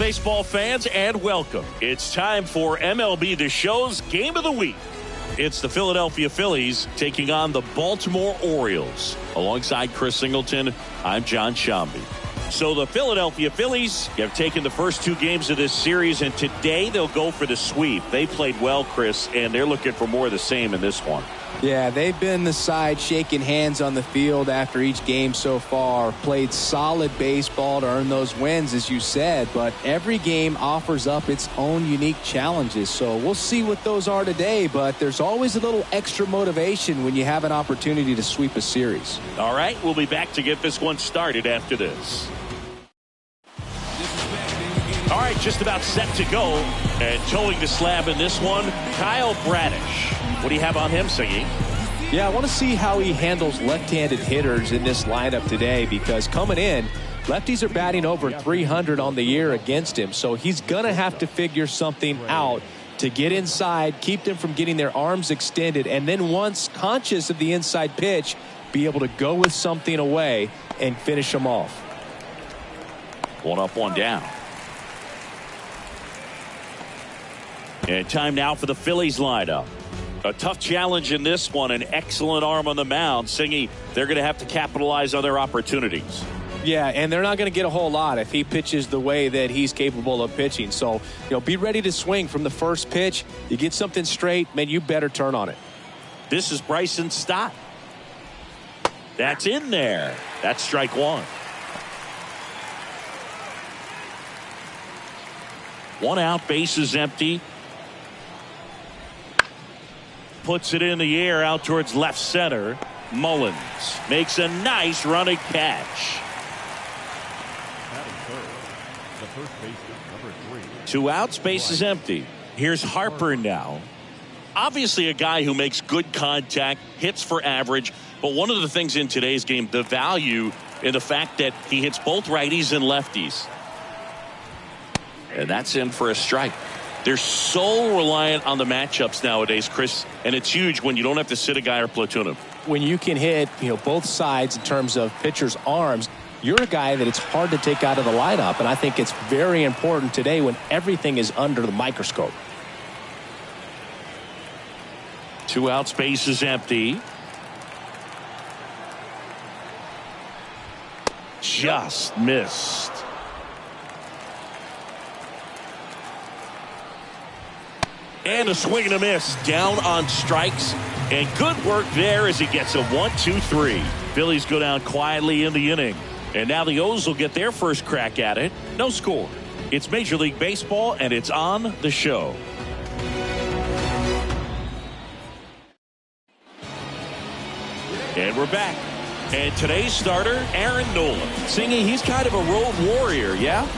baseball fans, and welcome. It's time for MLB The Show's Game of the Week. It's the Philadelphia Phillies taking on the Baltimore Orioles. Alongside Chris Singleton, I'm John Shambi. So the Philadelphia Phillies have taken the first two games of this series, and today they'll go for the sweep. They played well, Chris, and they're looking for more of the same in this one. Yeah, they've been the side shaking hands on the field after each game so far. Played solid baseball to earn those wins, as you said, but every game offers up its own unique challenges. So we'll see what those are today, but there's always a little extra motivation when you have an opportunity to sweep a series. All right, we'll be back to get this one started after this. All right, just about set to go. And towing the slab in this one, Kyle Bradish. What do you have on him, Singy? Yeah, I want to see how he handles left-handed hitters in this lineup today, because coming in, lefties are batting over 300 on the year against him. So he's going to have to figure something out to get inside, keep them from getting their arms extended, and then once conscious of the inside pitch, be able to go with something away and finish them off. One up, one down. And time now for the Phillies lineup. A tough challenge in this one. An excellent arm on the mound. Singy, they're going to have to capitalize on their opportunities. Yeah, and they're not going to get a whole lot if he pitches the way that he's capable of pitching. So, be ready to swing from the first pitch. You get something straight, man, you better turn on it. This is Bryson Stott. That's in there. That's strike one. One out, base is empty. Puts it in the air out towards left center. Mullins makes a nice running catch. Two outs, base is empty. Here's Harper now. Obviously a guy who makes good contact, hits for average, but one of the things in today's game, the value in the fact that he hits both righties and lefties. And that's in for a strike. They're so reliant on the matchups nowadays, Chris, and it's huge when you don't have to sit a guy or platoon him. When you can hit, both sides in terms of pitchers' arms, you're a guy that it's hard to take out of the lineup, and I think it's very important today when everything is under the microscope. Two outs, base is empty. Just missed. And a swing and a miss down on strikes. And good work there as he gets a 1-2-3. Phillies go down quietly in the inning. And now the O's will get their first crack at it. No score. It's Major League Baseball, and it's on the show. And we're back. And today's starter, Aaron Nola. Singy, he's kind of a road warrior, yeah?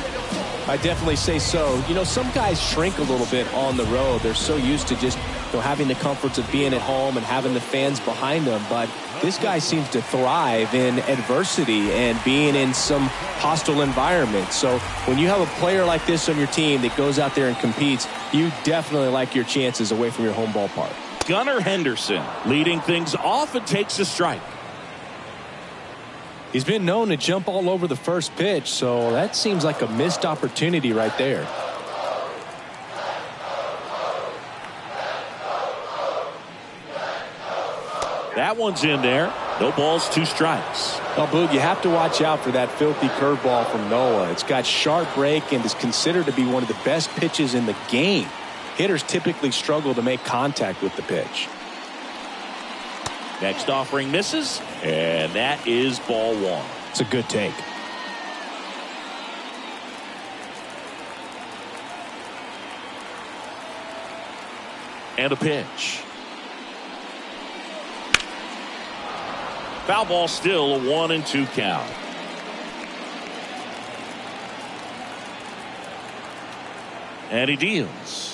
I definitely say so. Some guys shrink a little bit on the road. They're so used to just having the comforts of being at home and having the fans behind them. But this guy seems to thrive in adversity and being in some hostile environment. So when you have a player like this on your team that goes out there and competes, you definitely like your chances away from your home ballpark. Gunnar Henderson leading things off and takes a strike. He's been known to jump all over the first pitch, so that seems like a missed opportunity right there. That one's in there. No balls, two strikes. Well, Boog, you have to watch out for that filthy curveball from Nola. It's got sharp break and is considered to be one of the best pitches in the game. Hitters typically struggle to make contact with the pitch. Next offering misses, and that is ball one. It's a good take. And a pitch. Foul ball, still a 1-2 count. And he deals.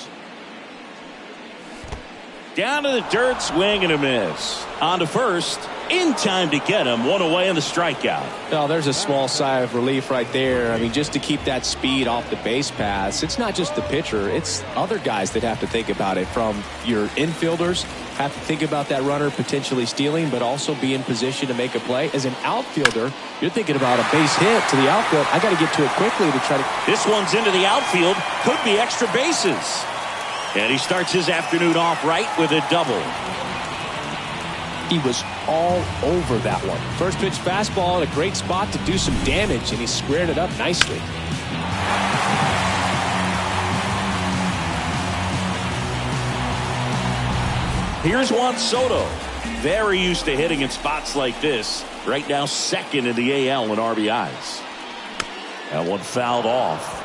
Down to the dirt, swing and a miss. On to first, in time to get him. One away in the strikeout. Well, there's a small sigh of relief right there. I mean, just to keep that speed off the base paths. It's not just the pitcher. It's other guys that have to think about it, from your infielders have to think about that runner potentially stealing, but also be in position to make a play. As an outfielder, you're thinking about a base hit to the outfield. I got to get to it quickly to try to. This one's into the outfield. Could be extra bases. And he starts his afternoon off right with a double. He was all over that one. First pitch fastball in a great spot to do some damage, and he squared it up nicely. Here's Juan Soto. Very used to hitting in spots like this. Right now, second in the AL in RBIs. That one fouled off.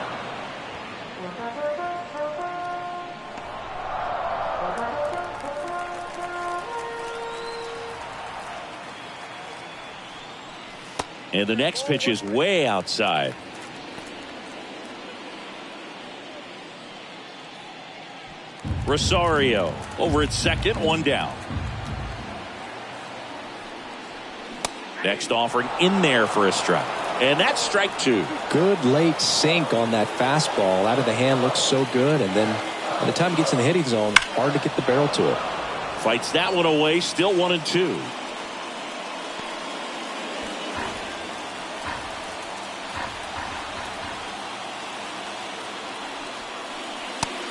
And the next pitch is way outside. Rosario over at second, one down. Next offering in there for a strike. And that's strike two. Good late sink on that fastball. Out of the hand, looks so good. And then by the time it gets in the hitting zone, hard to get the barrel to it. Fights that one away, still 1-2.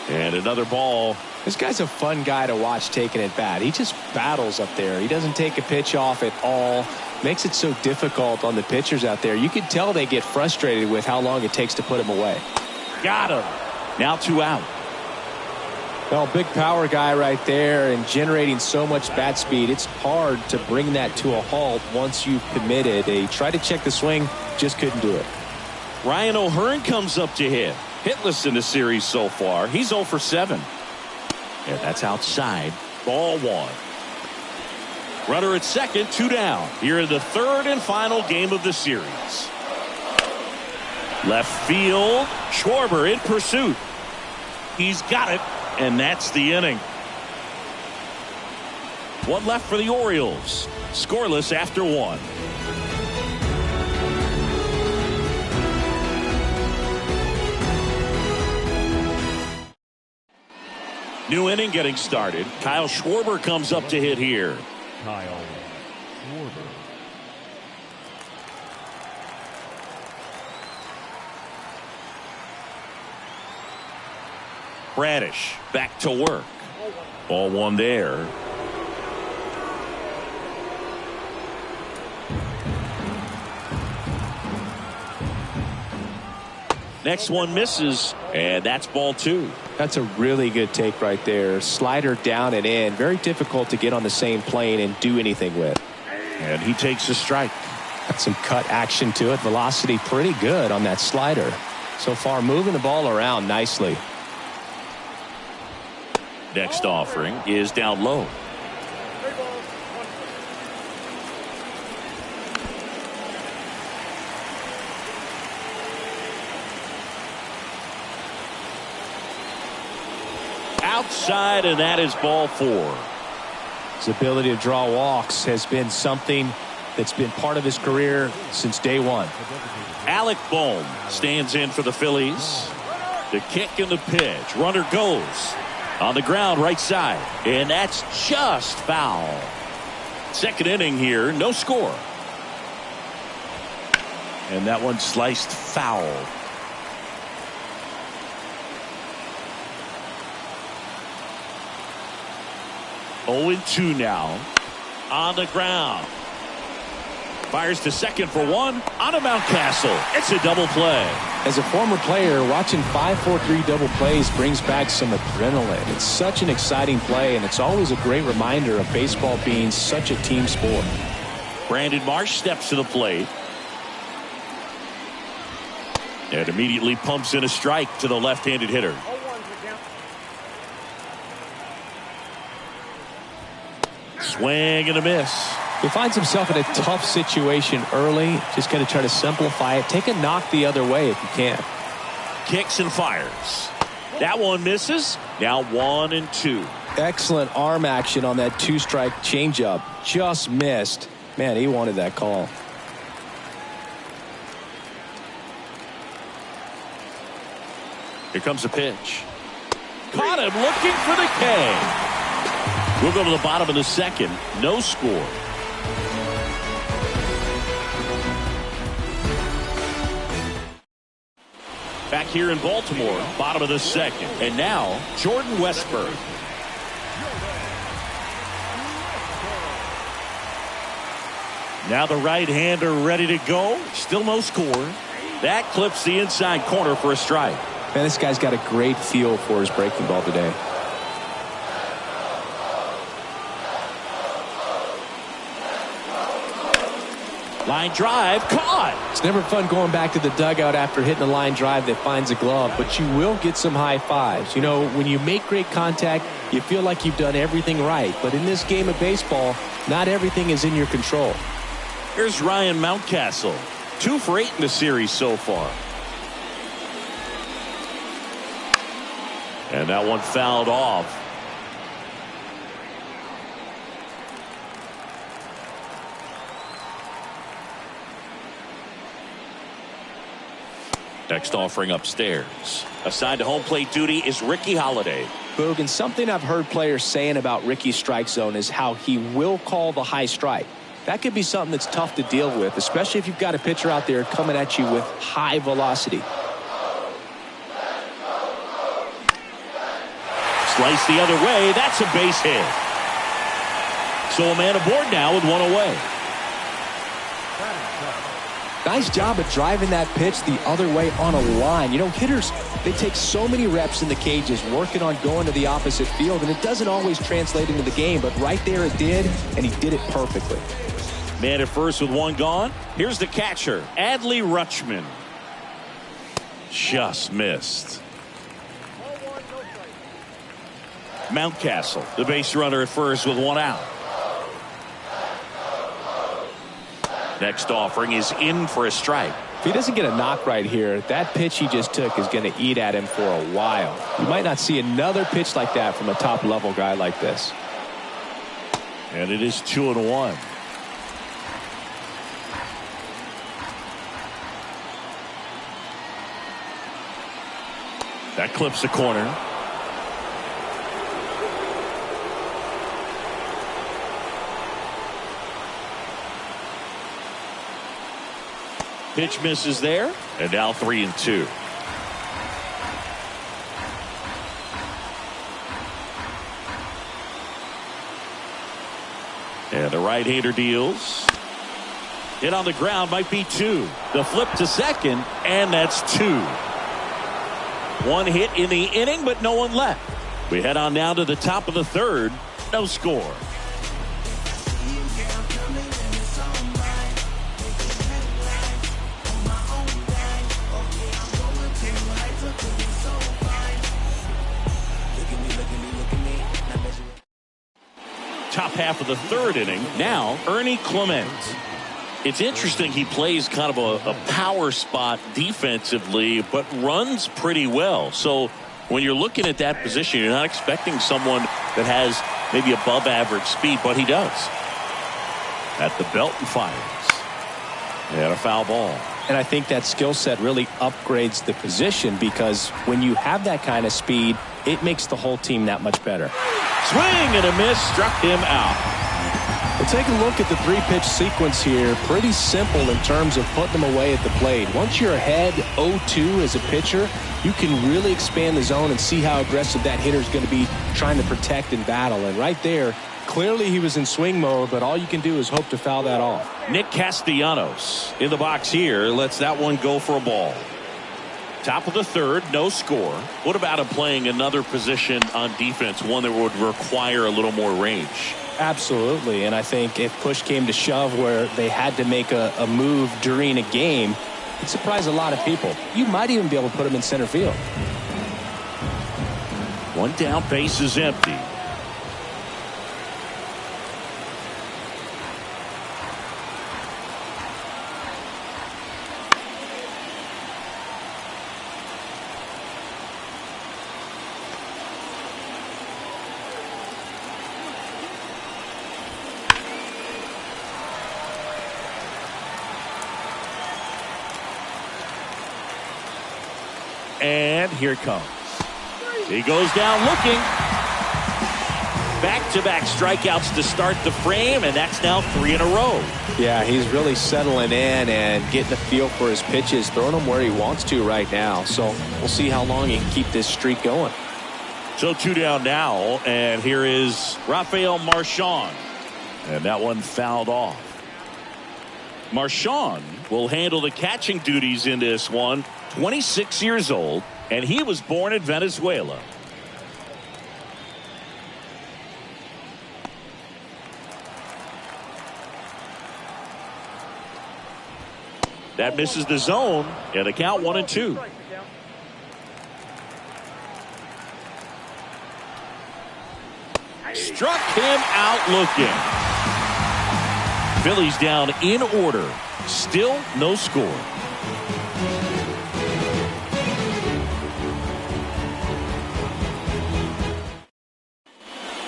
And another ball. This guy's a fun guy to watch taking at bat. He just battles up there. He doesn't take a pitch off at all. Makes it so difficult on the pitchers out there. You can tell they get frustrated with how long it takes to put him away. Got him. Now 2 out. Well, big power guy right there and generating so much bat speed. It's hard to bring that to a halt once you've committed. They tried to check the swing, just couldn't do it. Ryan O'Hearn comes up to hit. Hitless in the series so far. He's 0 for 7. And that's outside. Ball one. Runner at second, 2 down. Here in the third and final game of the series. Left field. Schwarber in pursuit. He's got it. And that's the inning. One left for the Orioles. Scoreless after 1. New inning getting started. Kyle Schwarber comes up to hit here. Kyle Schwarber. Bradish back to work. Ball one there. Next one misses, and that's ball 2. That's a really good take right there. Slider down and in. Very difficult to get on the same plane and do anything with. And he takes a strike. Got some cut action to it. Velocity pretty good on that slider. So far moving the ball around nicely. Next offering is down low. Outside, and that is ball 4. His ability to draw walks has been something that's been part of his career since day one. Alec Bohm stands in for the Phillies. The kick and the pitch. Runner goes on the ground right side, and that's just foul. Second inning here, no score. And that one sliced foul. 0-2 now. On the ground. Fires to second for 1. On to Mountcastle. It's a double play. As a former player, watching 5-4-3 double plays brings back some adrenaline. It's such an exciting play, and it's always a great reminder of baseball being such a team sport. Brandon Marsh steps to the plate. And immediately pumps in a strike to the left-handed hitter. Swing and a miss. He finds himself in a tough situation early. Just got to try to simplify it. Take a knock the other way if you can. Kicks and fires. That one misses. Now 1-2. Excellent arm action on that 2-strike changeup. Just missed. Man, he wanted that call. Here comes a pitch. Caught him looking for the K. We'll go to the bottom of the second. No score. Back here in Baltimore, bottom of the second. And now, Jordan Westburg. Now the right-hander ready to go. Still no score. That clips the inside corner for a strike. Man, this guy's got a great feel for his breaking ball today. Line drive, caught. It's never fun going back to the dugout after hitting a line drive that finds a glove, but you will get some high fives. You know, when you make great contact, you feel like you've done everything right. But in this game of baseball, not everything is in your control. Here's Ryan Mountcastle. 2 for 8 in the series so far. And that one fouled off. Next offering upstairs. Assigned to home plate duty is Ricky Holiday. Boog, and something I've heard players saying about Ricky's strike zone is how he will call the high strike. That could be something that's tough to deal with, especially if you've got a pitcher out there coming at you with high velocity. Slice the other way. That's a base hit. So a man aboard now with one away. Nice job of driving that pitch the other way on a line. You know, hitters, they take so many reps in the cages working on going to the opposite field, and it doesn't always translate into the game, but right there it did, and he did it perfectly. Man at first with one gone. Here's the catcher, Adley Rutschman. Just missed. Mountcastle, the base runner at first with one out. Next offering is in for a strike. If he doesn't get a knock right here, that pitch he just took is going to eat at him for a while. You might not see another pitch like that from a top-level guy like this. And it is 2-1. That clips the corner. Pitch misses there, and now 3-2. And the right-hander deals. Hit on the ground, might be 2. The flip to second, and that's 2. One hit in the inning, but no one left. We head on now to the top of the third. No score. Top half of the third inning. Now, Ernie Clement. It's interesting, he plays kind of a power spot defensively, but runs pretty well. So when you're looking at that position, you're not expecting someone that has maybe above average speed, but he does. At the belt and fires. And a foul ball. And I think that skill set really upgrades the position, because when you have that kind of speed, it makes the whole team that much better. Swing and a miss, struck him out. Well, take a look at the 3-pitch sequence here. Pretty simple in terms of putting them away at the plate. Once you're ahead 0-2 as a pitcher, you can really expand the zone and see how aggressive that hitter is going to be trying to protect and battle. And right there, clearly he was in swing mode, but all you can do is hope to foul that off. Nick Castellanos in the box here lets that one go for a ball. Top of the third, no score. What about him playing another position on defense, one that would require a little more range? Absolutely, and I think if push came to shove where they had to make a move during a game, it'd surprise a lot of people. You might even be able to put him in center field. One down, base is empty. And here it comes. He goes down looking. Back-to-back strikeouts to start the frame, and that's now 3 in a row. Yeah, he's really settling in and getting a feel for his pitches, throwing them where he wants to right now. So we'll see how long he can keep this streak going. So 2 down now, and here is Rafael Marchand. And that one fouled off. Marchand will handle the catching duties in this one. 26 years old, and he was born in Venezuela. That misses the zone, and the count 1-2. Struck him out looking. Phillies down in order. Still no score.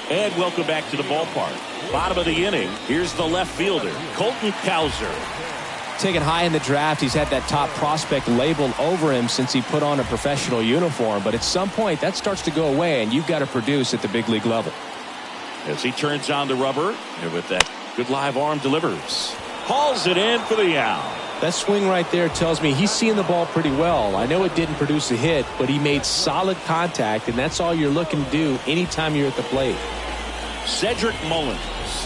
And welcome back to the ballpark. Bottom of the inning. Here's the left fielder, Colton Cowser. Taken high in the draft, he's had that top prospect labeled over him since he put on a professional uniform. But at some point, that starts to go away, and you've got to produce at the big league level. As he turns on the rubber, and with that good live arm delivers. Hauls it in for the out. That swing right there tells me he's seeing the ball pretty well. I know it didn't produce a hit, but he made solid contact, and that's all you're looking to do anytime you're at the plate. Cedric Mullins,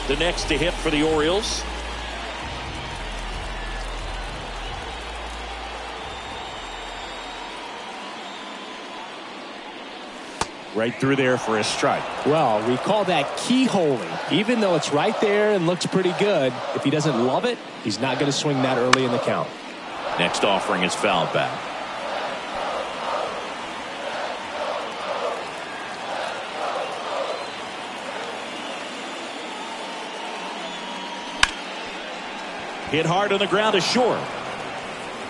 the next to hit for the Orioles. Right through there for a strike. Well, we call that keyholing. Even though it's right there and looks pretty good, if he doesn't love it, he's not going to swing that early in the count. Next offering is fouled back. Hit hard on the ground is short.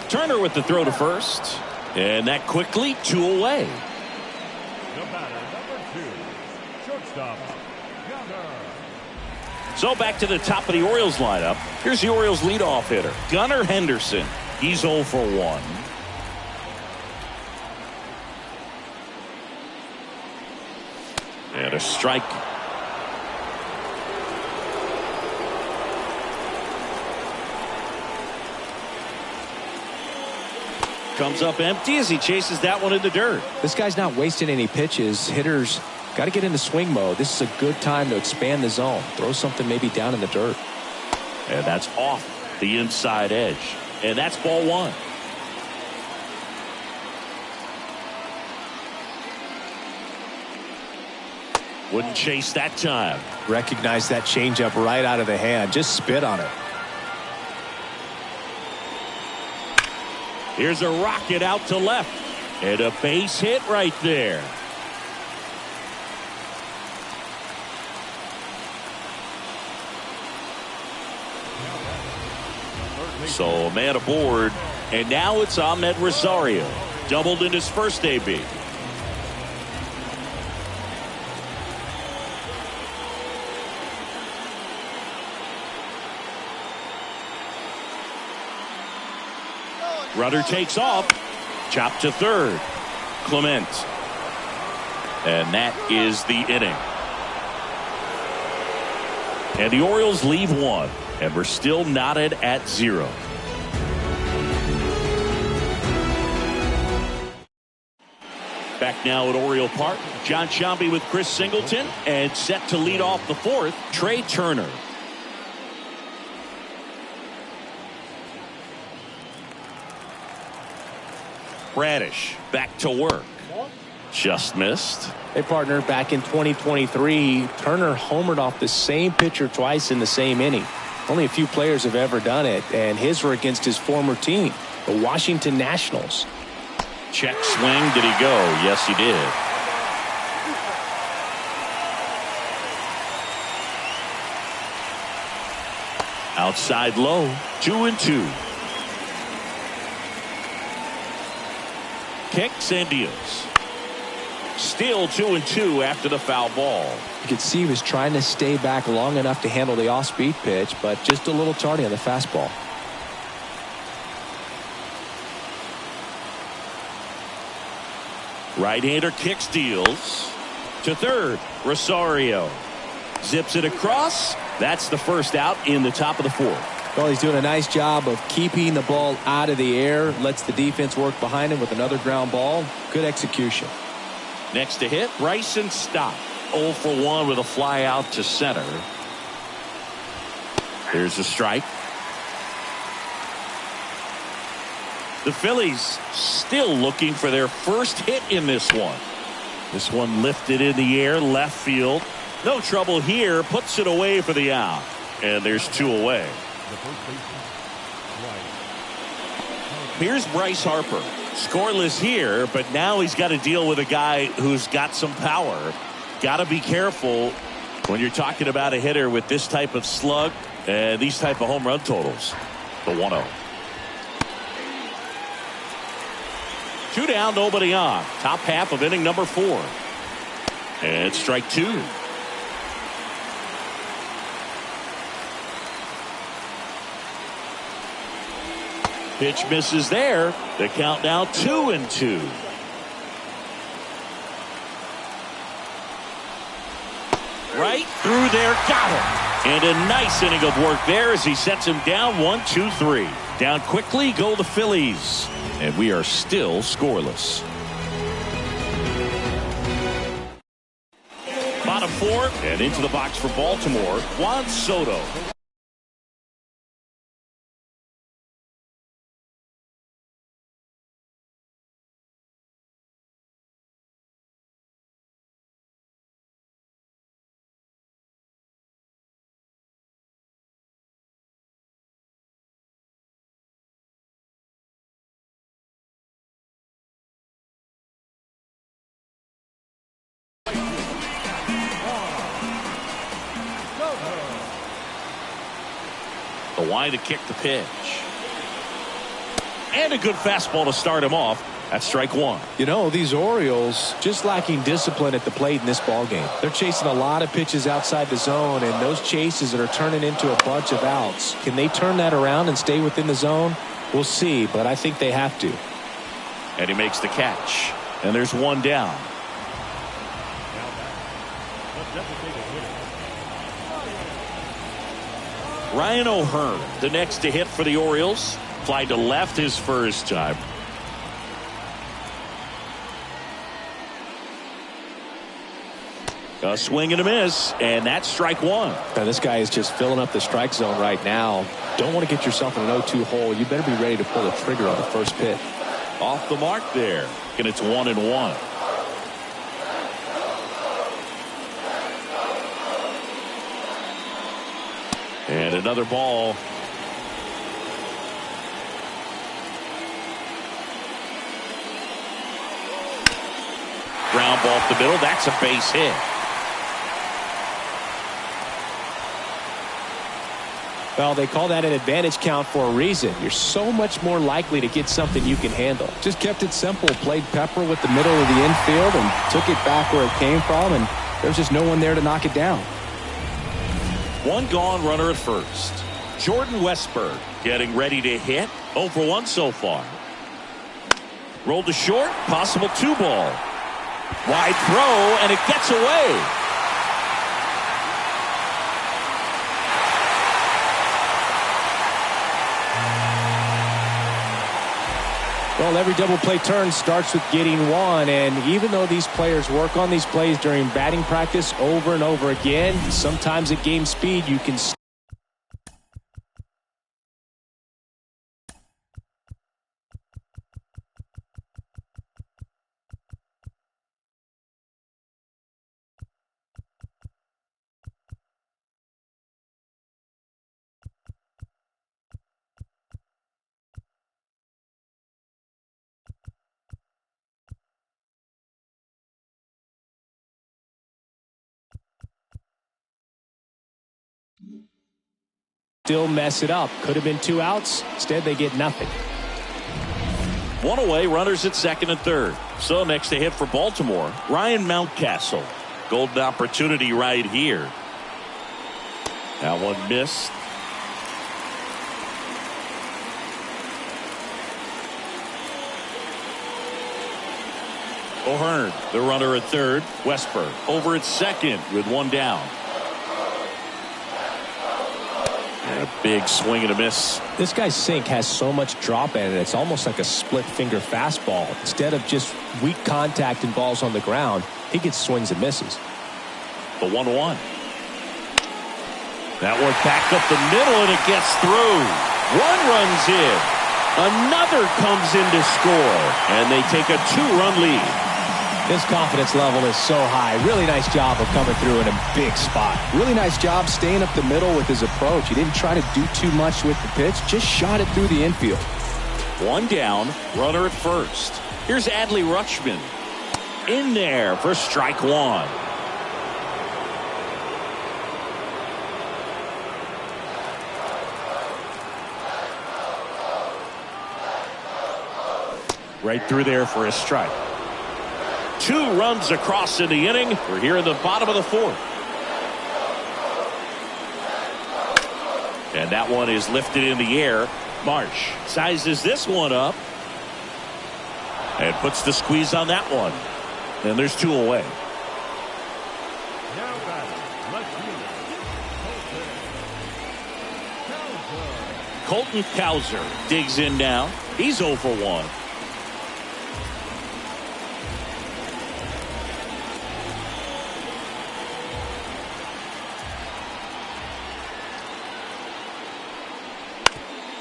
Turner with the throw to first. And that quickly 2 away. The batter, number 2, shortstop, Gunnar. So back to the top of the Orioles lineup. Here's the Orioles leadoff hitter, Gunnar Henderson. He's 0 for 1. And a strike. Comes up empty as he chases that one in the dirt. This guy's not wasting any pitches. Hitters got to get into swing mode. This is a good time to expand the zone. Throw something maybe down in the dirt. And that's off the inside edge. And that's ball 1. Wouldn't chase that time. Recognize that changeup right out of the hand. Just spit on it. Here's a rocket out to left. And a base hit right there. So a man aboard. And now it's Ahmed Rosario. Doubled in his first AB. Runner takes off. Chop to third. Clement. And that is the inning. And the Orioles leave 1. And we're still knotted at 0. Back now at Oriole Park. John Sciambi with Chris Singleton. And set to lead off the 4th, Trey Turner. Bradish back to work. Just missed. Hey, partner, back in 2023, Turner homered off the same pitcher twice in the same inning. Only a few players have ever done it, and his were against his former team, the Washington Nationals. Check swing. Did he go? Yes, he did. Outside low. 2-2. Kicks and deals. Still 2-2 after the foul ball. You could see he was trying to stay back long enough to handle the off-speed pitch, but just a little tardy on the fastball. Right-hander kicks, deals to third. Rosario. Zips it across. That's the first out in the top of the fourth. Well, he's doing a nice job of keeping the ball out of the air. Lets the defense work behind him with another ground ball. Good execution. Next to hit, Bryson Stott. 0 for 1 with a fly out to center. Here's a strike. The Phillies still looking for their first hit in this one. This one lifted in the air, left field. No trouble here, puts it away for the out. And there's 2 away. Here's Bryce Harper. Scoreless here, but now he's got to deal with a guy who's got some power. Got to be careful when you're talking about a hitter with this type of slug and these type of home run totals. The 1-0. 2 down, nobody on. Top half of inning number 4. And strike 2. Pitch misses there. The count now 2-2. Right through there, got him. And a nice inning of work there as he sets him down 1-2-3. Down quickly go the Phillies. And we are still scoreless. Bottom 4 and into the box for Baltimore, Juan Soto. The line to kick the pitch. And a good fastball to start him off. That's strike 1. You know, these Orioles just lacking discipline at the plate in this ball game. They're chasing a lot of pitches outside the zone, and those chases that are turning into a bunch of outs. Can they turn that around and stay within the zone? We'll see, but I think they have to. And he makes the catch. And there's 1 down. Ryan O'Hearn, the next to hit for the Orioles. Fly to left his first time. A swing and a miss, and that's strike 1. Now, this guy is just filling up the strike zone right now. Don't want to get yourself in an 0-2 hole. You better be ready to pull the trigger on the first pitch. Off the mark there, and it's 1-1. And another ball. Ground ball up the middle. That's a base hit. Well, they call that an advantage count for a reason. You're so much more likely to get something you can handle. Just kept it simple. Played pepper with the middle of the infield and took it back where it came from, and there's just no one there to knock it down. 1 gone, runner at first. Jordan Westburg getting ready to hit. 0 for 1 so far. Rolled to short, possible 2 ball. Wide throw, and it gets away. Well, every double play turn starts with getting 1, and even though these players work on these plays during batting practice over and over again, sometimes at game speed you can still mess it up. Could have been 2 outs. Instead, they get nothing. 1 away, runners at second and third. So next to hit for Baltimore, Ryan Mountcastle. Golden opportunity right here. That one missed. O'Hearn, the runner at third. Westburg over at second with 1 down. Big swing and a miss. This guy's sink has so much drop in it. It's almost like a split finger fastball. Instead of just weak contact and balls on the ground, he gets swings and misses. The 1-1. That one backed up the middle, and it gets through. One runs in. Another comes in to score, and they take a 2-run lead. His confidence level is so high. Really nice job of coming through in a big spot. Really nice job staying up the middle with his approach. He didn't try to do too much with the pitch, just shot it through the infield. One down, runner at first. Here's Adley Rutschman. In there for strike one. Right through there for a strike. 2 runs across in the inning. We're here in the bottom of the 4th. And that one is lifted in the air. Marsh sizes this one up and puts the squeeze on that one. And there's 2 away. Now batting, left fielder, Colton Cowser digs in now. He's 0 for 1.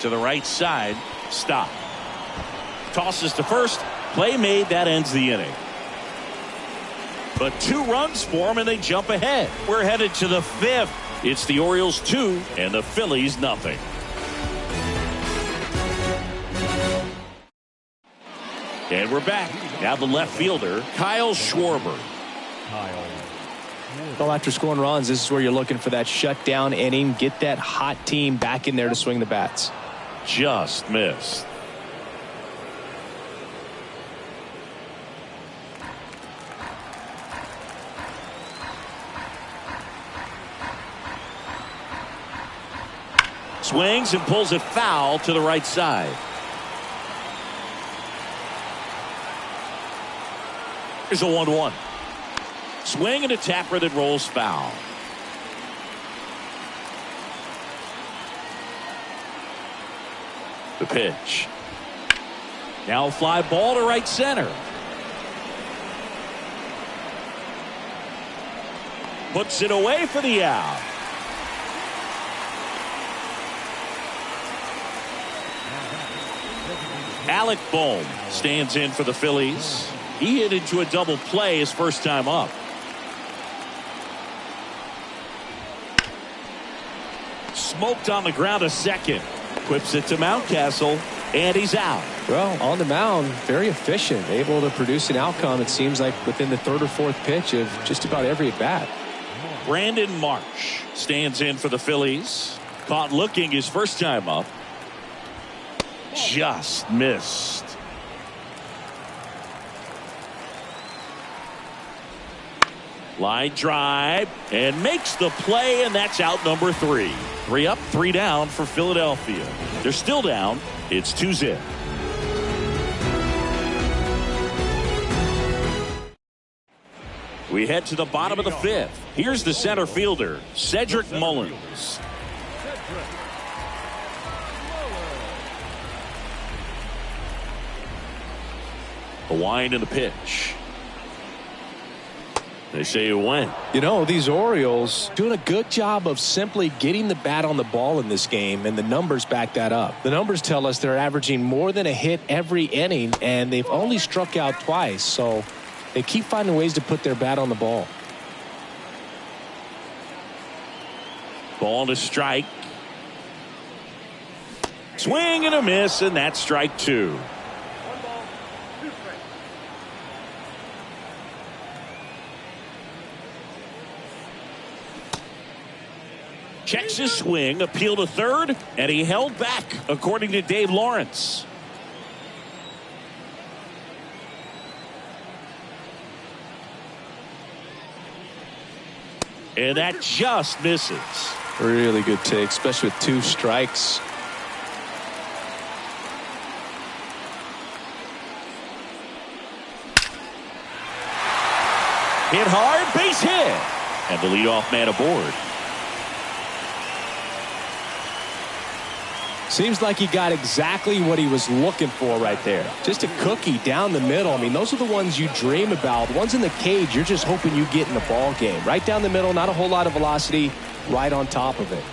To the right side, stop. Tosses to first, play made, that ends the inning. But 2 runs for them and they jump ahead. We're headed to the 5th. It's the Orioles 2 and the Phillies nothing. And we're back. Now the left fielder, Kyle Schwarber. Well, after scoring runs, this is where you're looking for that shutdown inning. Get that hot team back in there to swing the bats. Just missed. Swings and pulls it foul to the right side. Here's a 1-1. Swing and a tapper that rolls foul. The pitch. Now a fly ball to right center. Puts it away for the out. Alec Bohm stands in for the Phillies. He hit into a double play his first time up. Smoked on the ground a second. Whips it to Mountcastle, and he's out. Well, on the mound, very efficient, able to produce an outcome, it seems like, within the 3rd or 4th pitch of just about every at-bat. Brandon Marsh stands in for the Phillies. Caught looking his first time up. Just missed. Line drive and makes the play, and that's out number 3. 3 up, 3 down for Philadelphia. They're still down. It's 2-0. We head to the bottom of the 5th. Here's the center fielder, Cedric Mullins. The wind and the pitch. They say it went. You know, these Orioles doing a good job of simply getting the bat on the ball in this game, and the numbers back that up. The numbers tell us they're averaging more than a hit every inning, and they've only struck out twice, so they keep finding ways to put their bat on the ball. Ball to strike. Swing and a miss, and that's strike 2. Checks his swing, appeal to third, and he held back, according to Dave Lawrence. And that just misses. Really good take, especially with 2 strikes. Hit hard, base hit. And the leadoff man aboard. Seems like he got exactly what he was looking for right there. Just a cookie down the middle. I mean, those are the ones you dream about. The ones in the cage, you're just hoping you get in the ball game. Right down the middle, not a whole lot of velocity, right on top of it.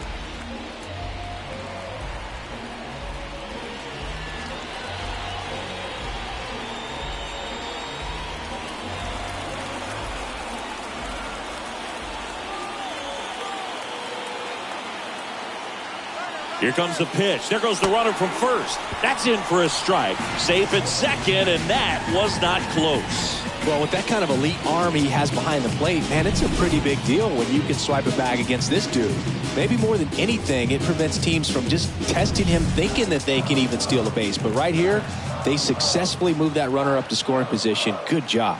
Here comes the pitch. There goes the runner from first. That's in for a strike. Safe at second, and that was not close. Well, with that kind of elite arm he has behind the plate, man, it's a pretty big deal when you can swipe it back against this dude. Maybe more than anything, it prevents teams from just testing him, thinking that they can even steal a base. But right here, they successfully moved that runner up to scoring position. Good job.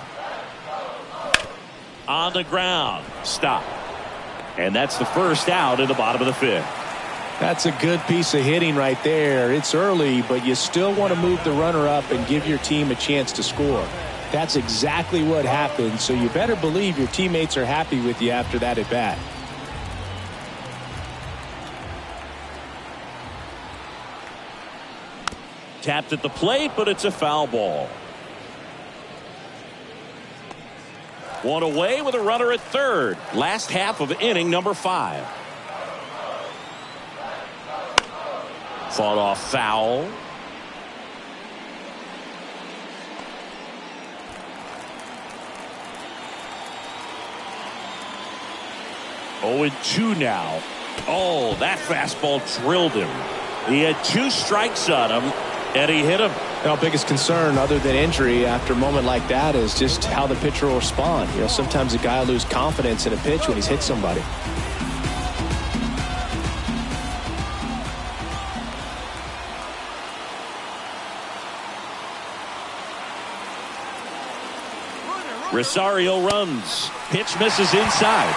On the ground. Stop. And that's the first out in the bottom of the fifth. That's a good piece of hitting right there. It's early, but you still want to move the runner up and give your team a chance to score. That's exactly what happened, so you better believe your teammates are happy with you after that at bat. Tapped at the plate, but it's a foul ball. One away with a runner at third. Last half of inning number 5. Fought off foul. Oh, 0-2 now. Oh, that fastball drilled him. He had 2 strikes on him, and he hit him. Now, biggest concern other than injury after a moment like that is just how the pitcher will respond. You know, sometimes a guy will lose confidence in a pitch when he's hit somebody. Rosario runs. Pitch misses inside.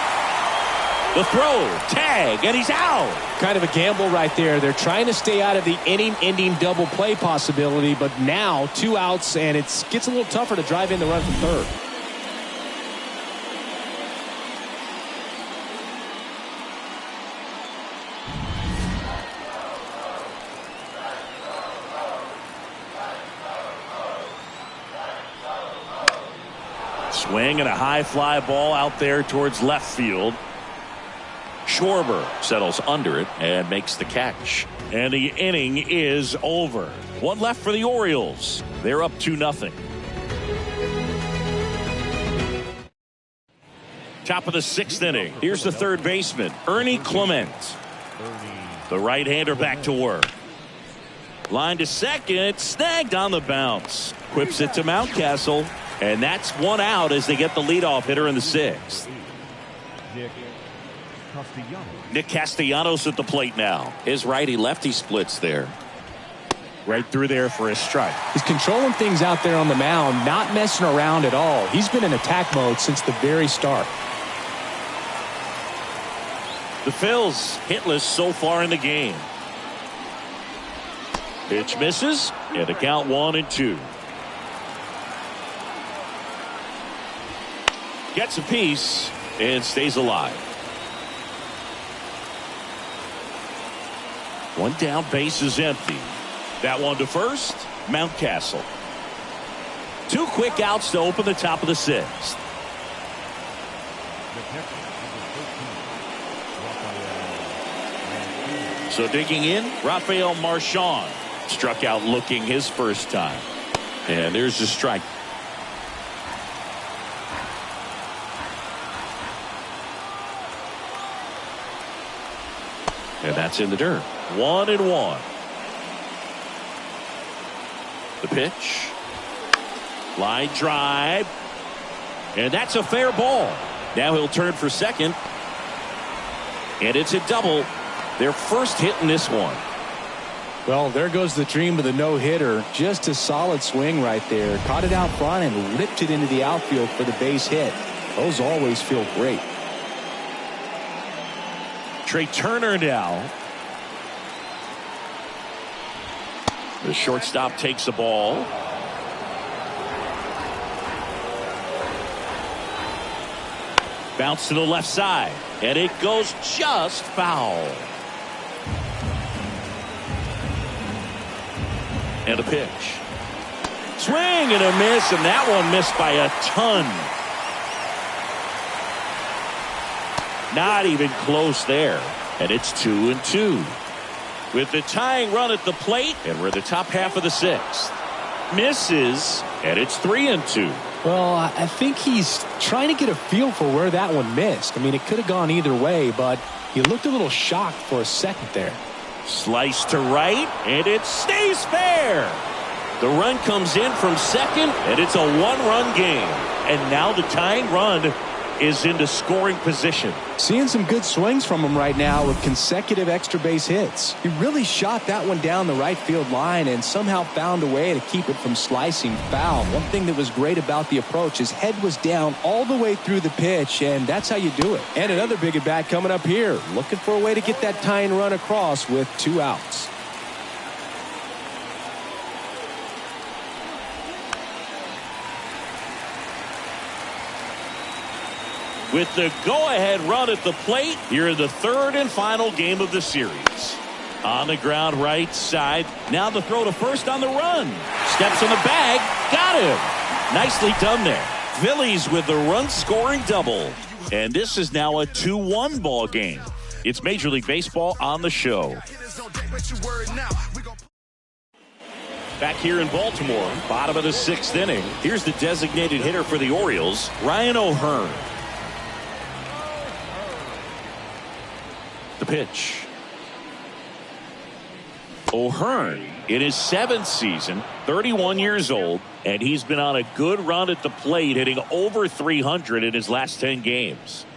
The throw, tag, and he's out. Kind of a gamble right there. They're trying to stay out of the inning-ending double play possibility, but now 2 outs, and it gets a little tougher to drive in the run from third. Swing and a high fly ball out there towards left field. Schwarber settles under it and makes the catch. And the inning is over. 1 left for the Orioles. They're up 2-0. Top of the 6th inning. Here's the third baseman, Ernie Clement. The right-hander back to work. Line to second, snagged on the bounce. Quips it to Mountcastle. And that's 1 out as they get the leadoff hitter in the 6th. Nick Castellanos at the plate now. His righty-lefty splits there. Right through there for a strike. He's controlling things out there on the mound, not messing around at all. He's been in attack mode since the very start. The Phils hitless so far in the game. Pitch misses, and the count 1-2. Gets a piece and stays alive. 1 down, base is empty. That one to first, Mountcastle. 2 quick outs to open the top of the 6th. So digging in, Rafael Marchand struck out looking his first time. And there's the strike. And that's in the dirt. 1-1. The pitch. Line drive. And that's a fair ball. Now he'll turn for second. And it's a double. Their first hit in this one. Well, there goes the dream of the no-hitter. Just a solid swing right there. Caught it out front and ripped it into the outfield for the base hit. Those always feel great. Trey Turner now. The shortstop takes the ball. Bounce to the left side. And it goes just foul. And a pitch. Swing and a miss, and that one missed by a ton. Not even close there. And it's 2-2. With the tying run at the plate, and we're in the top half of the sixth. Misses, and it's 3-2. Well, I think he's trying to get a feel for where that one missed. I mean, it could have gone either way, but he looked a little shocked for a second there. Slice to right, and it stays fair. The run comes in from second, and it's a one-run game. And now the tying run is into scoring position. Seeing some good swings from him right now with consecutive extra base hits. He really shot that one down the right field line and somehow found a way to keep it from slicing foul. One thing that was great about the approach, his head was down all the way through the pitch, and that's how you do it. And another big at bat coming up here, looking for a way to get that tying run across with 2 outs. With the go-ahead run at the plate, here in the third and final game of the series. On the ground right side. Now the throw to first on the run. Steps on the bag. Got him. Nicely done there. Phillies with the run-scoring double. And this is now a 2-1 ball game. It's Major League Baseball on the show. Back here in Baltimore, bottom of the sixth inning. Here's the designated hitter for the Orioles, Ryan O'Hearn. The pitch. O'Hearn in his 7th season, 31 years old, and he's been on a good run at the plate, hitting over 300 in his last 10 games.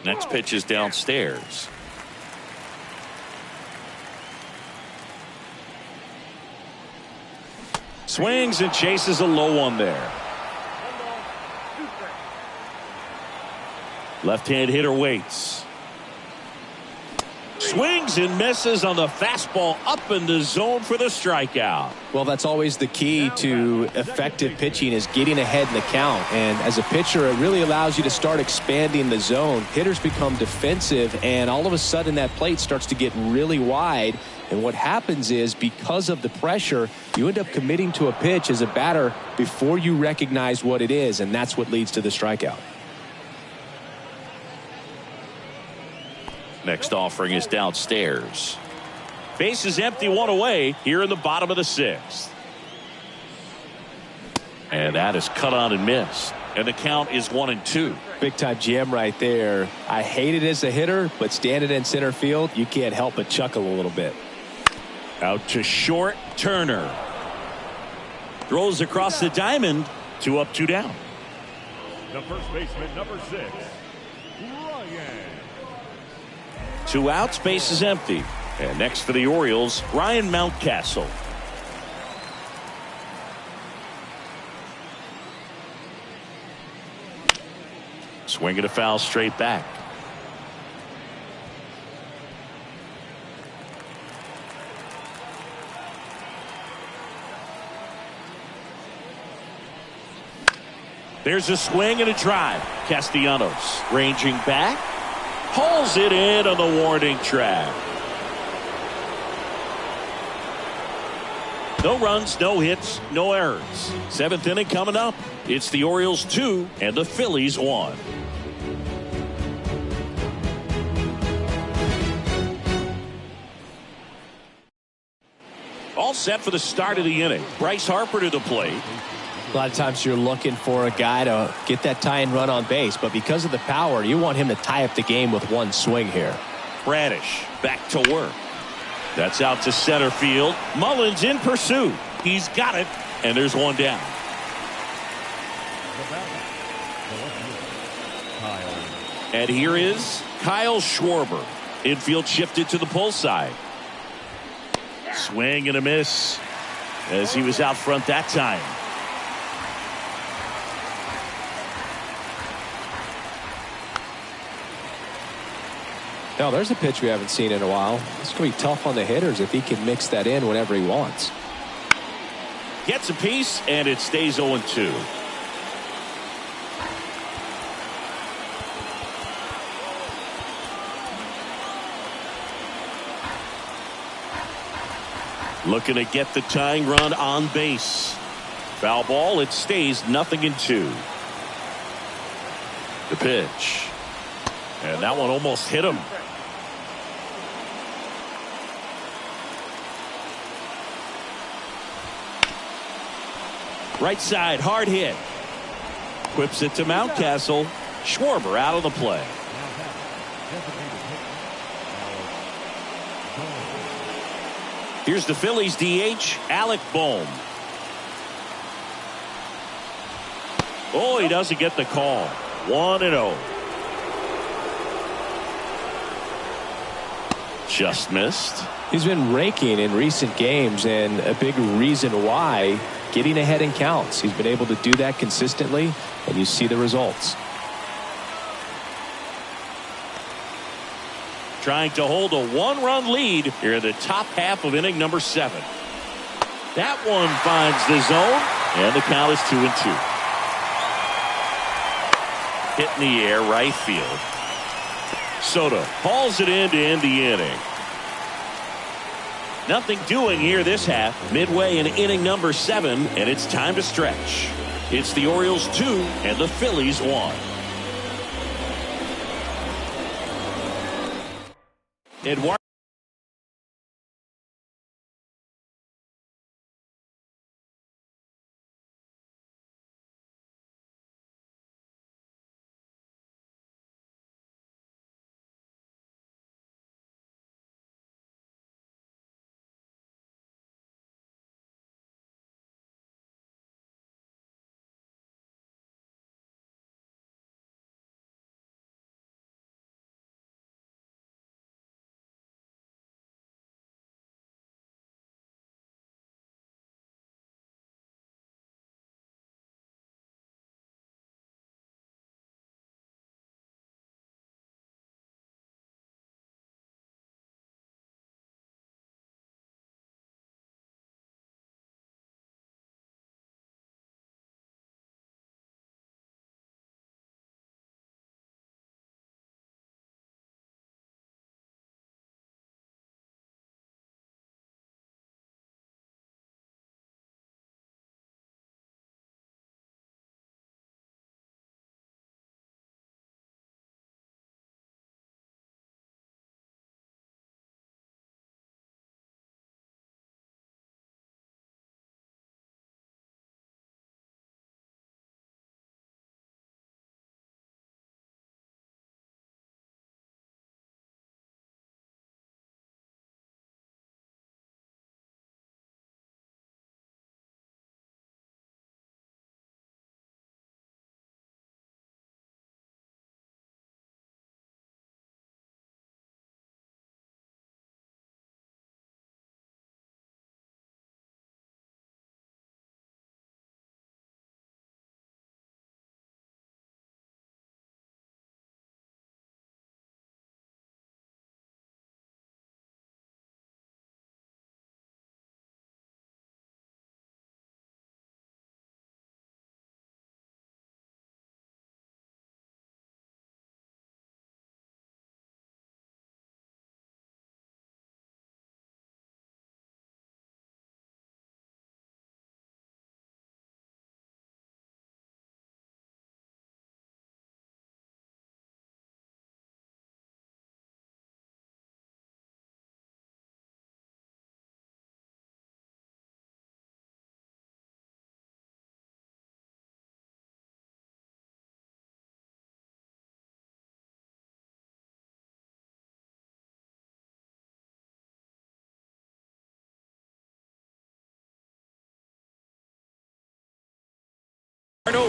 Next pitch is downstairs. Swings and chases a low one there. Left-hand hitter waits. Swings and misses on the fastball up in the zone for the strikeout. Well, that's always the key to effective pitching, is getting ahead in the count. And as a pitcher, it really allows you to start expanding the zone. Hitters become defensive, and all of a sudden that plate starts to get really wide. And what happens is, because of the pressure, you end up committing to a pitch as a batter before you recognize what it is, and that's what leads to the strikeout. Next offering is downstairs. Base is empty, one away here in the bottom of the sixth. And that is cut on and missed. And the count is 1-2. Big time jam right there. I hate it as a hitter, but standing in center field, you can't help but chuckle a little bit. Out to short, Turner. Throws across the diamond. 2 up, 2 down. The first baseman, number 6, Ryan. 2 outs, base is empty. And next for the Orioles, Ryan Mountcastle. Swing and a foul straight back. There's a swing and a drive. Castellanos ranging back. Pulls it in on the warning track. No runs, no hits, no errors. 7th inning coming up. It's the Orioles 2 and the Phillies 1. All set for the start of the inning. Bryce Harper to the plate. A lot of times you're looking for a guy to get that tying run on base, but because of the power, you want him to tie up the game with one swing here. Bradish back to work. That's out to center field. Mullins in pursuit. He's got it, and there's one down. And here is Kyle Schwarber. Infield shifted to the pull side. Swing and a miss as he was out front that time. Now, there's a pitch we haven't seen in a while. It's going to be tough on the hitters if he can mix that in whenever he wants. Gets a piece, and it stays 0-2. Looking to get the tying run on base. Foul ball. It stays 0-2. The pitch. And that one almost hit him. Right side, hard hit. Whips it to Mountcastle. Schwarber out of the play. Here's the Phillies DH, Alec Bohm. Oh, he doesn't get the call. 1-0. Just missed. He's been raking in recent games, and a big reason why, getting ahead in counts. He's been able to do that consistently, and you see the results. Trying to hold a 1-run lead here in the top half of inning number 7. That one finds the zone, and the count is 2-2. Hit in the air, right field. Soto hauls it in to end the inning. Nothing doing here this half. Midway in inning number 7, and it's time to stretch. It's the Orioles 2 and the Phillies 1. Eduardo.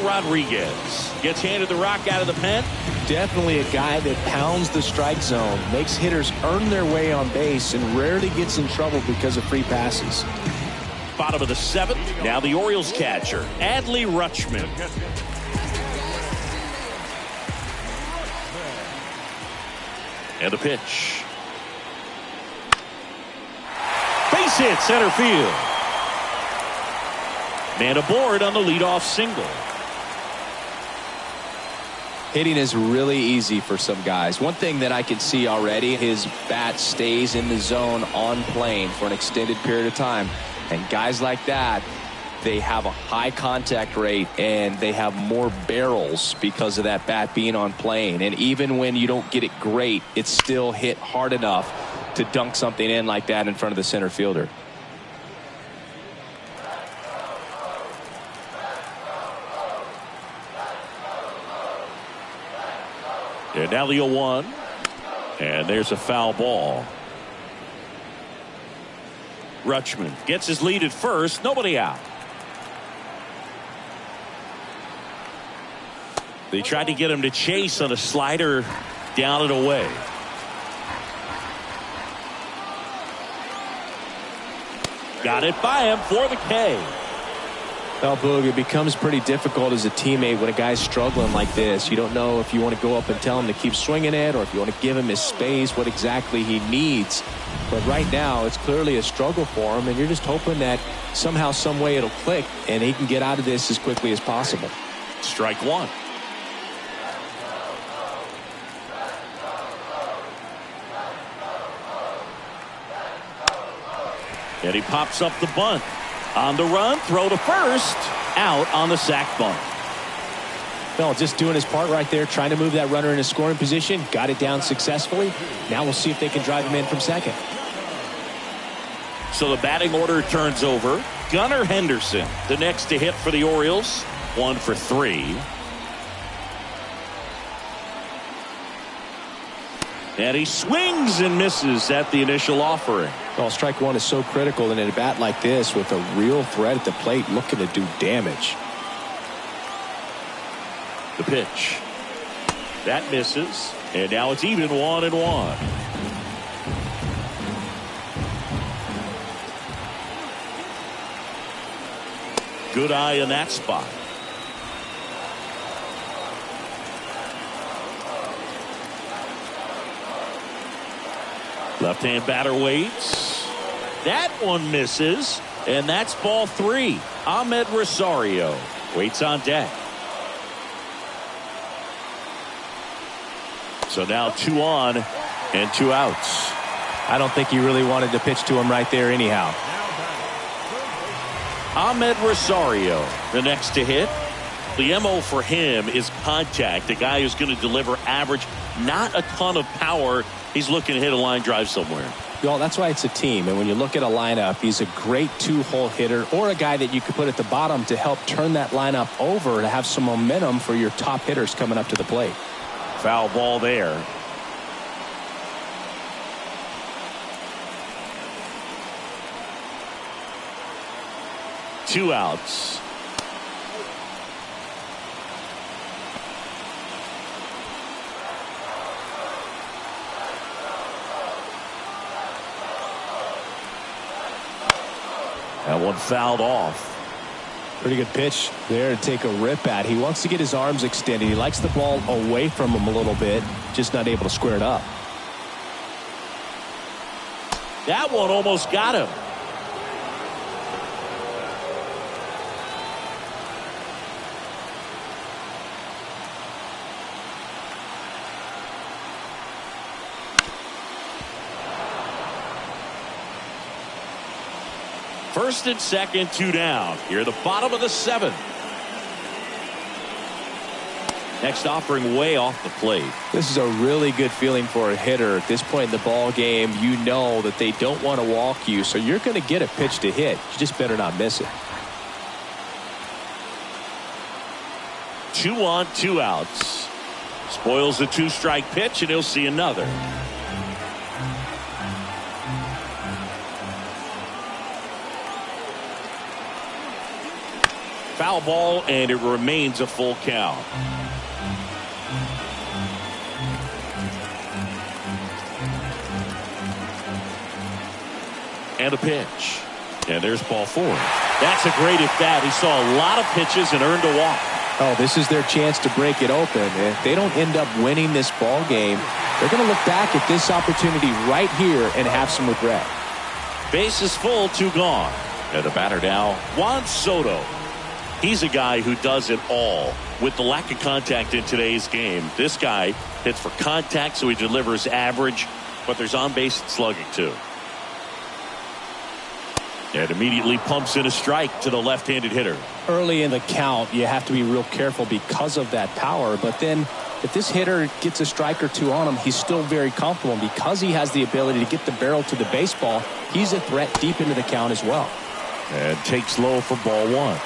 Rodriguez gets handed the rock out of the pen. Definitely a guy that pounds the strike zone, makes hitters earn their way on base, and rarely gets in trouble because of free passes. Bottom of the 7th. Now the Orioles catcher, Adley Rutschman. And the pitch. Base hit center field. Man aboard on the leadoff single. Hitting is really easy for some guys. One thing that I can see already, his bat stays in the zone on plane for an extended period of time. And guys like that, they have a high contact rate and they have more barrels because of that bat being on plane. And even when you don't get it great, it's still hit hard enough to dunk something in like that in front of the center fielder. And now the 0-1. And there's a foul ball. Rutschman gets his lead at first. Nobody out. They tried to get him to chase on a slider down and away. Got it by him for the K. Well, Boog, it becomes pretty difficult as a teammate when a guy's struggling like this. You don't know if you want to go up and tell him to keep swinging it or if you want to give him his space, what exactly he needs. But right now, it's clearly a struggle for him, and you're just hoping that somehow, some way it'll click and he can get out of this as quickly as possible. Strike one. And he pops up the bunt. On the run, throw to first. Out on the sac bunt. Well, just doing his part right there, trying to move that runner in a scoring position. Got it down successfully. Now we'll see if they can drive him in from second. So the batting order turns over. Gunnar Henderson, the next to hit for the Orioles. 1 for 3. And he swings and misses at the initial offering. Well, strike one is so critical in a bat like this with a real threat at the plate looking to do damage. The pitch. That misses. And now it's even 1-1. Good eye in that spot. Left-hand batter waits. That one misses, and that's ball 3. Ahmed Rosario waits on deck. So now 2 on and 2 outs. I don't think he really wanted to pitch to him right there anyhow. Ahmed Rosario, the next to hit. The MO for him is contact. A guy who's going to deliver average, not a ton of power. He's looking to hit a line drive somewhere. Well, that's why it's a team. And when you look at a lineup, he's a great 2-hole hitter or a guy that you could put at the bottom to help turn that lineup over to have some momentum for your top hitters coming up to the plate. Foul ball there. Two outs. That one fouled off. Pretty good pitch there to take a rip at. He wants to get his arms extended. He likes the ball away from him a little bit, just not able to square it up. That one almost got him. First and second, 2 down. Here at the bottom of the 7th. Next offering way off the plate. This is a really good feeling for a hitter. At this point in the ball game, you know that they don't want to walk you, so you're going to get a pitch to hit. You just better not miss it. 2 on, 2 outs. Spoils the 2-strike pitch, and he'll see another. Foul ball, and it remains a full count. And a pitch. And there's ball 4. That's a great at bat. He saw a lot of pitches and earned a walk. Oh, this is their chance to break it open. If they don't end up winning this ball game, they're going to look back at this opportunity right here and have some regret. Base is full, 2 gone. And the batter now, Juan Soto. He's a guy who does it all. With the lack of contact in today's game, this guy hits for contact, so he delivers average, but there's on-base slugging too. And immediately pumps in a strike to the left-handed hitter. Early in the count, you have to be real careful because of that power, but then if this hitter gets a strike or two on him, he's still very comfortable. Because he has the ability to get the barrel to the baseball, he's a threat deep into the count as well. And takes low for ball one.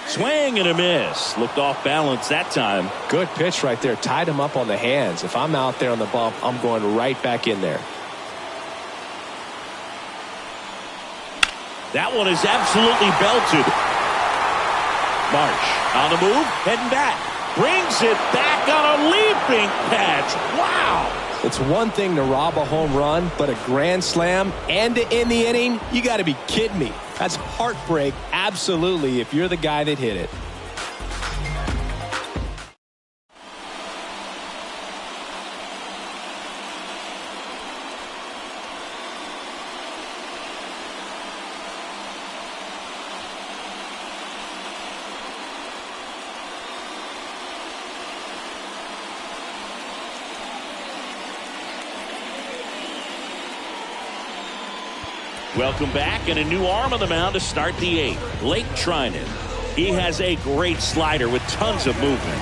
Swing and a miss. Looked off balance that time. Good pitch right there. Tied him up on the hands. If I'm out there on the bump, I'm going right back in there. That one is absolutely belted. Marsh on the move, heading back. Brings it back on a leaping catch. Wow. It's one thing to rob a home run, but a grand slam and to end the inning, you got to be kidding me. That's heartbreak, absolutely, if you're the guy that hit it. Welcome back, and a new arm on the mound to start the eighth. Blake Treinen. He has a great slider with tons of movement.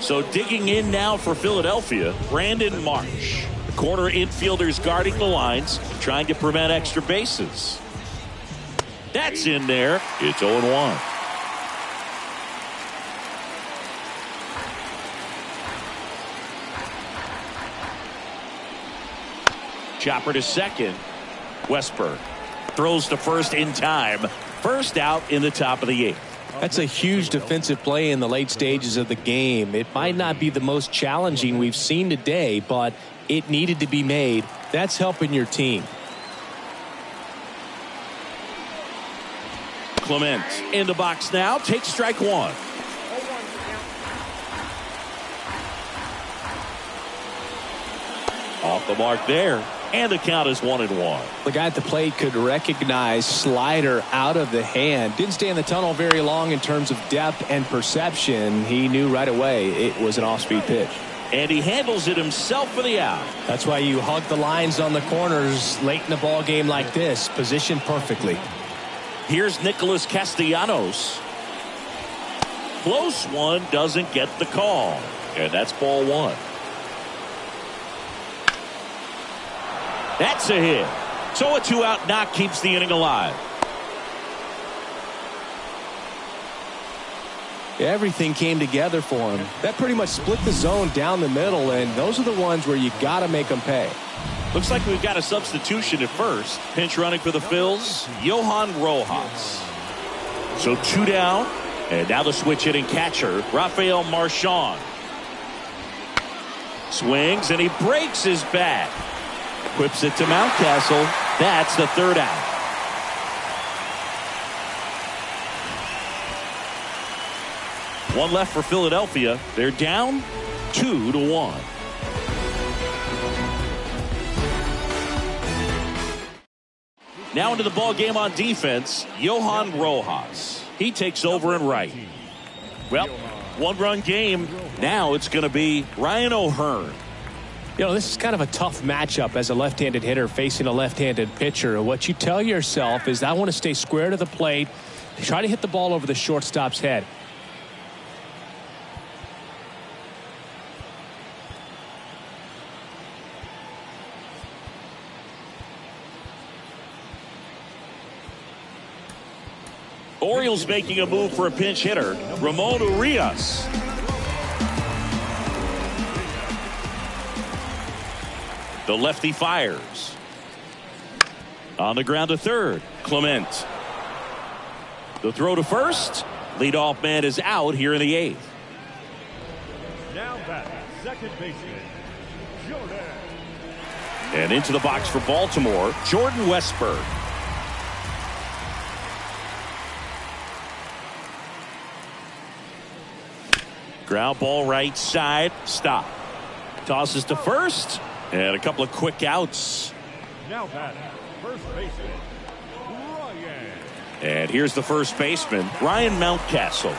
So digging in now for Philadelphia, Brandon Marsh. The corner infielders guarding the lines, trying to prevent extra bases. That's in there. It's 0-1. Chopper to second. Westberg throws to first in time. First out in the top of the eighth. That's a huge defensive play in the late stages of the game. It might not be the most challenging we've seen today, but it needed to be made. That's helping your team. Clement in the box now. Takes strike one. Off the mark there. And the count is 1-1. The guy at the plate could recognize slider out of the hand. Didn't stay in the tunnel very long in terms of depth and perception. He knew right away it was an off-speed pitch. And he handles it himself for the out. That's why you hug the lines on the corners late in a ball game like this. Positioned perfectly. Here's Nicholas Castellanos. Close one, doesn't get the call. And that's ball one. That's a hit. So a two-out knock keeps the inning alive. Everything came together for him. That pretty much split the zone down the middle, and those are the ones where you got to make them pay. Looks like we've got a substitution at first. Pinch running for the Phils, Johan Rojas. So two down, and now the switch hitting catcher, Rafael Marchand. Swings, and he breaks his bat. Whips it to Mountcastle. That's the third out. One left for Philadelphia. They're down 2-1. Now into the ball game on defense, Johan Rojas. He takes over in right. Well, one-run game. Now it's going to be Ryan O'Hearn. You know, this is kind of a tough matchup as a left-handed hitter facing a left-handed pitcher. What you tell yourself is I want to stay square to the plate, try to hit the ball over the shortstop's head. Orioles making a move for a pinch hitter, Ramon Urias. The lefty fires. On the ground to third, Clement. The throw to first. Leadoff man is out here in the eighth. Now batting, second baseman, Jordan. And into the box for Baltimore, Jordan Westberg. Ground ball right side. Stop. Tosses to first. And a couple of quick outs. Now batting, first baseman, Ryan. And here's the first baseman, Ryan Mountcastle.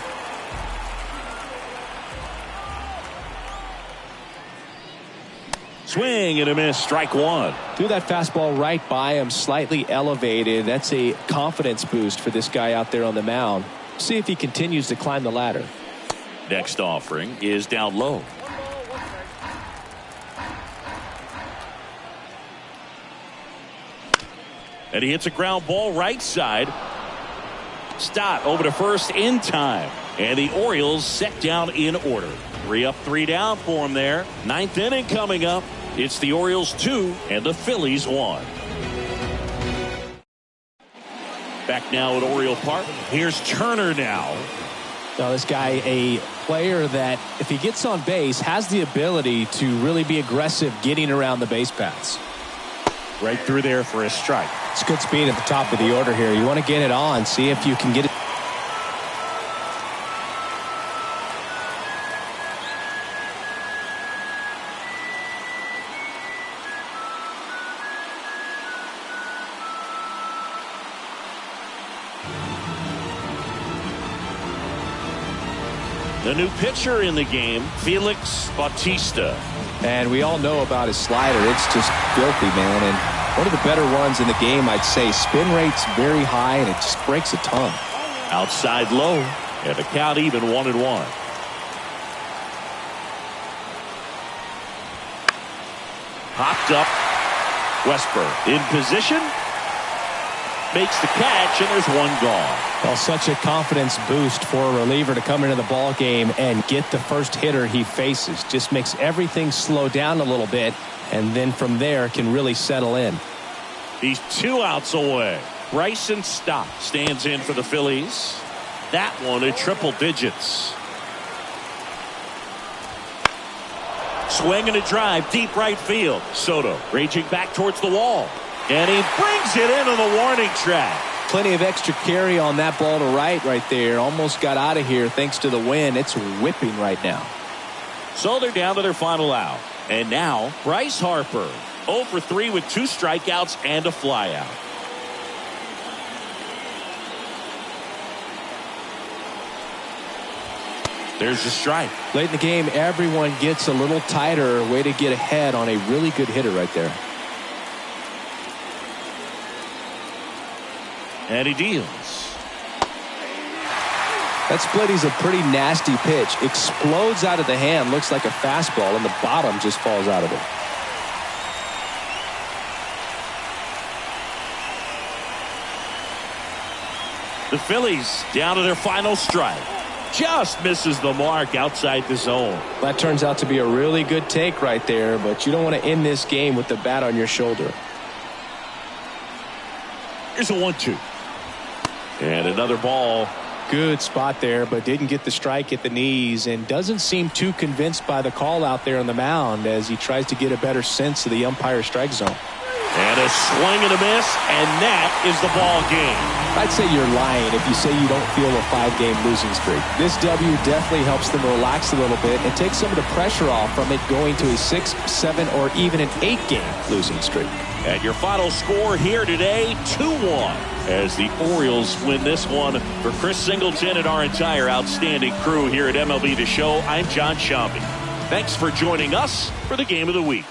Swing and a miss, strike one. Threw that fastball right by him, slightly elevated. That's a confidence boost for this guy out there on the mound. See if he continues to climb the ladder. Next offering is down low. And he hits a ground ball right side. Stott over to first in time. And the Orioles set down in order. 3 up, 3 down for him there. 9th inning coming up. It's the Orioles 2 and the Phillies 1. Back now at Oriole Park. Here's Turner now. Now this guy, a player that if he gets on base has the ability to really be aggressive getting around the base paths. Right through there for a strike. It's good speed at the top of the order here. You want to get it on, see if you can get it. The new pitcher in the game, Felix Bautista. And we all know about his slider. It's just filthy, man. And one of the better ones in the game, I'd say. Spin rate's very high, and it just breaks a ton. Outside low, and the count even 1-1. Popped up. Westburg in position. Makes the catch, and there's one gone. Well, such a confidence boost for a reliever to come into the ball game and get the first hitter he faces. Just makes everything slow down a little bit, and then from there can really settle in. He's 2 outs away. Bryson Stott stands in for the Phillies. That one at triple digits. Swing and a drive deep right field. Soto raging back towards the wall. And he brings it into the warning track. Plenty of extra carry on that ball to right there. Almost got out of here thanks to the wind. It's whipping right now. So they're down to their final out. And now Bryce Harper 0 for 3 with 2 strikeouts and a flyout. There's the strike. Late in the game, everyone gets a little tighter. Way to get ahead on a really good hitter right there. And he deals. That split is a pretty nasty pitch. Explodes out of the hand. Looks like a fastball, and the bottom just falls out of it. The Phillies down to their final strike. Just misses the mark outside the zone. That turns out to be a really good take right there, but you don't want to end this game with the bat on your shoulder. Here's a 1-2. And another ball. Good spot there, but didn't get the strike at the knees and doesn't seem too convinced by the call out there on the mound as he tries to get a better sense of the umpire strike zone. And a swing and a miss, and that is the ball game. I'd say you're lying if you say you don't feel a 5-game losing streak. This W definitely helps them relax a little bit and take some of the pressure off from it going to a 6, 7, or even an 8-game losing streak. And your final score here today, 2-1. As the Orioles win this one. For Chris Singleton and our entire outstanding crew here at MLB The Show, I'm John Sciambi. Thanks for joining us for the Game of the Week.